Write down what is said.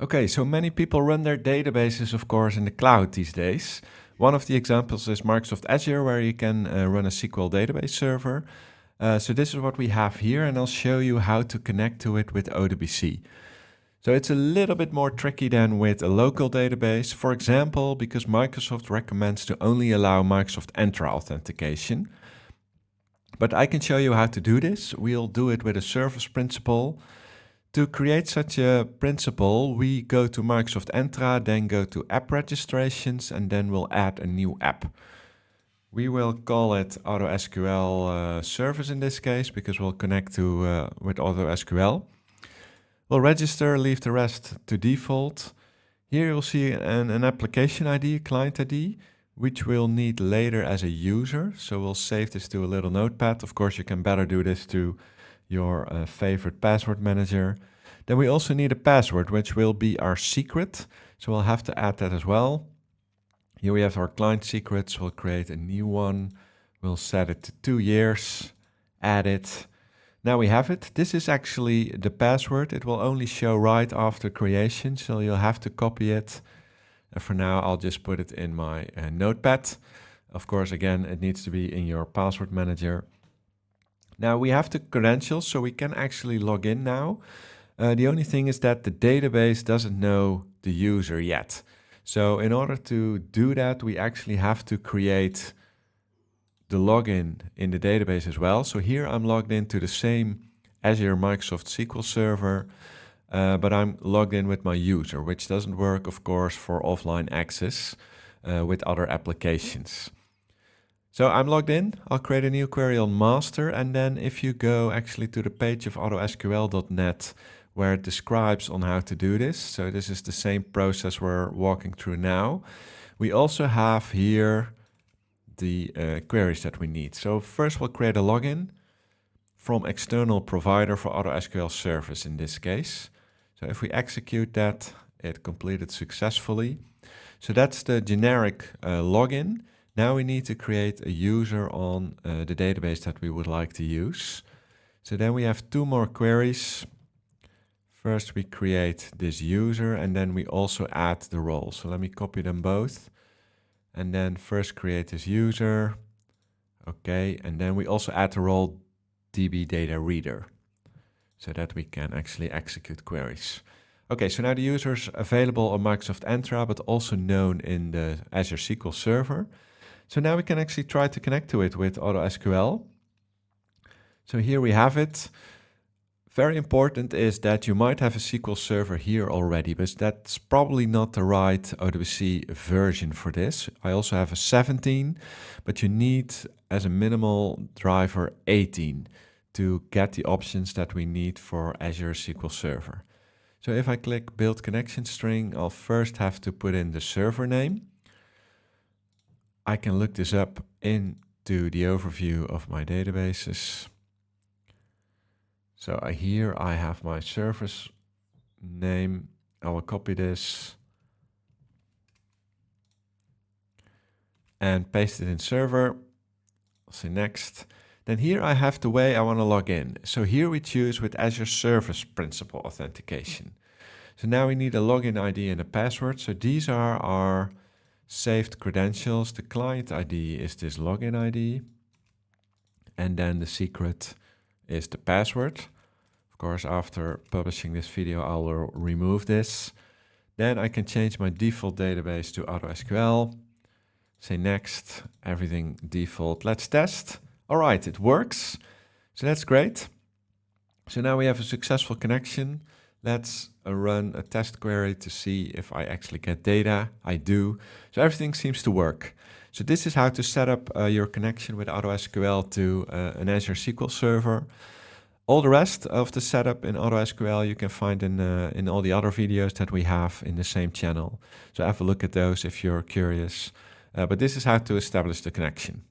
Okay, so many people run their databases, of course, in the cloud these days. One of the examples is Microsoft Azure, where you can run a SQL database server. So this is what we have here, and I'll show you how to connect to it with ODBC. So it's a little bit more tricky than with a local database, for example, because Microsoft recommends to only allow Microsoft Entra authentication. But I can show you how to do this. We'll do it with a service principal. To create such a principal, we go to Microsoft Entra, then go to app registrations, and then we'll add a new app. We will call it AutoSQL service in this case, because we'll connect to with AutoSQL. We'll register, leave the rest to default. Here you'll see an application ID, a client ID, which we'll need later as a user. So we'll save this to a little notepad. Of course, you can better do this to your favorite password manager. Then we also need a password, which will be our secret. So we'll have to add that as well. Here we have our client secrets. We'll create a new one. We'll set it to 2 years, add it. Now we have it. This is actually the password. It will only show right after creation, so you'll have to copy it. And for now, I'll just put it in my notepad. Of course, again, it needs to be in your password manager. Now we have the credentials, so we can actually log in now. The only thing is that the database doesn't know the user yet. So in order to do that, we actually have to create the login in the database as well. So here I'm logged into the same Azure Microsoft SQL Server, but I'm logged in with my user, which doesn't work, of course, for offline access with other applications. So I'm logged in. I'll create a new query on master, and then if you go actually to the page of autosql.net where it describes on how to do this, so this is the same process we're walking through now. We also have here the queries that we need. So first we'll create a login from external provider for AutoSQL service in this case. So if we execute that, it completed successfully. So that's the generic login. Now we need to create a user on the database that we would like to use. So then we have 2 more queries. First we create this user, and then we also add the role. So let me copy them both. And then first create this user. Okay, and then we also add the role DB data reader so that we can actually execute queries. Okay, so now the user is available on Microsoft Entra, but also known in the Azure SQL Server. So now we can actually try to connect to it with AutoSQL. So here we have it. Very important is that you might have a SQL Server here already, but that's probably not the right ODBC version for this. I also have a 17, but you need as a minimal driver 18 to get the options that we need for Azure SQL Server. So if I click Build Connection String, I'll first have to put in the server name. I can look this up into the overview of my databases. So here I have my service name. I will copy this and paste it in server. I'll say next. Then here I have the way I want to log in. So here we choose with Azure Service Principal authentication. So now we need a login ID and a password. So these are our saved credentials. The client ID is this login ID. And then the secret is the password. Of course, after publishing this video, I will remove this. Then I can change my default database to AutoSQL. Say next, everything default. Let's test. All right, it works. So that's great. So now we have a successful connection. Let's run a test query to see if I actually get data. I do. So everything seems to work. So this is how to set up your connection with AutoSQL to an Azure SQL Server. All the rest of the setup in AutoSQL you can find in all the other videos that we have in the same channel. So have a look at those if you're curious. But this is how to establish the connection.